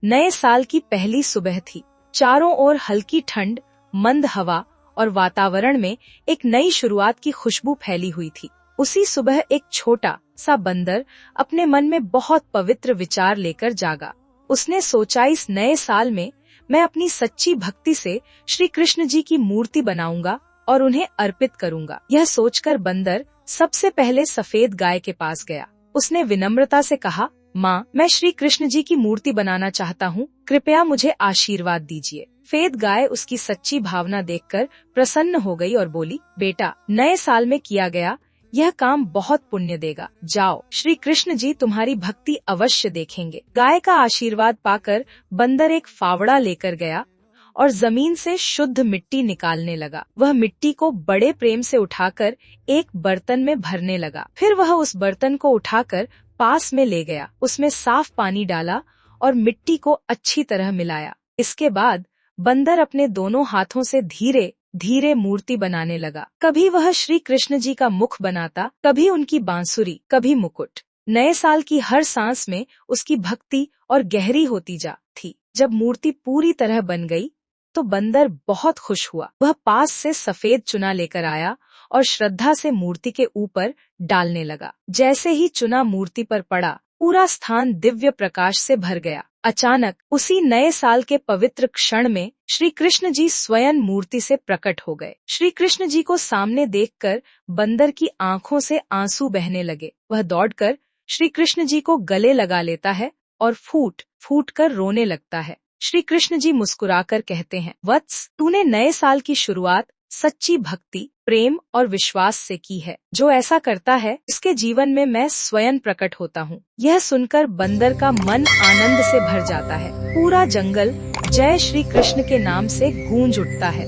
नए साल की पहली सुबह थी। चारों ओर हल्की ठंड, मंद हवा और वातावरण में एक नई शुरुआत की खुशबू फैली हुई थी। उसी सुबह एक छोटा सा बंदर अपने मन में बहुत पवित्र विचार लेकर जागा। उसने सोचा, इस नए साल में मैं अपनी सच्ची भक्ति से श्री कृष्ण जी की मूर्ति बनाऊंगा और उन्हें अर्पित करूंगा। यह सोचकर बंदर सबसे पहले सफेद गाय के पास गया। उसने विनम्रता से कहा, माँ, मैं श्री कृष्ण जी की मूर्ति बनाना चाहता हूँ, कृपया मुझे आशीर्वाद दीजिए। सफेद गाय उसकी सच्ची भावना देखकर प्रसन्न हो गई और बोली, बेटा, नए साल में किया गया यह काम बहुत पुण्य देगा। जाओ, श्री कृष्ण जी तुम्हारी भक्ति अवश्य देखेंगे। गाय का आशीर्वाद पाकर बंदर एक फावड़ा लेकर गया और जमीन से शुद्ध मिट्टी निकालने लगा। वह मिट्टी को बड़े प्रेम से उठाकर एक बर्तन में भरने लगा। फिर वह उस बर्तन को उठाकर पास में ले गया, उसमें साफ पानी डाला और मिट्टी को अच्छी तरह मिलाया। इसके बाद बंदर अपने दोनों हाथों से धीरे धीरे मूर्ति बनाने लगा। कभी वह श्री कृष्ण जी का मुख बनाता, कभी उनकी बांसुरी, कभी मुकुट। नए साल की हर सांस में उसकी भक्ति और गहरी होती जा थी। जब मूर्ति पूरी तरह बन गई तो बंदर बहुत खुश हुआ। वह पास से सफेद चुना लेकर आया और श्रद्धा से मूर्ति के ऊपर डालने लगा। जैसे ही चुना मूर्ति पर पड़ा, पूरा स्थान दिव्य प्रकाश से भर गया। अचानक उसी नए साल के पवित्र क्षण में श्री कृष्ण जी स्वयं मूर्ति से प्रकट हो गए। श्री कृष्ण जी को सामने देखकर बंदर की आंखों से आंसू बहने लगे। वह दौड़कर श्री कृष्ण जी को गले लगा लेता है और फूट फूट कर रोने लगता है। श्री कृष्ण जी मुस्कुराकर कहते हैं, वत्स, तूने नए साल की शुरुआत सच्ची भक्ति, प्रेम और विश्वास से की है। जो ऐसा करता है, इसके जीवन में मैं स्वयं प्रकट होता हूँ। यह सुनकर बंदर का मन आनंद से भर जाता है। पूरा जंगल जय श्री कृष्ण के नाम से गूंज उठता है।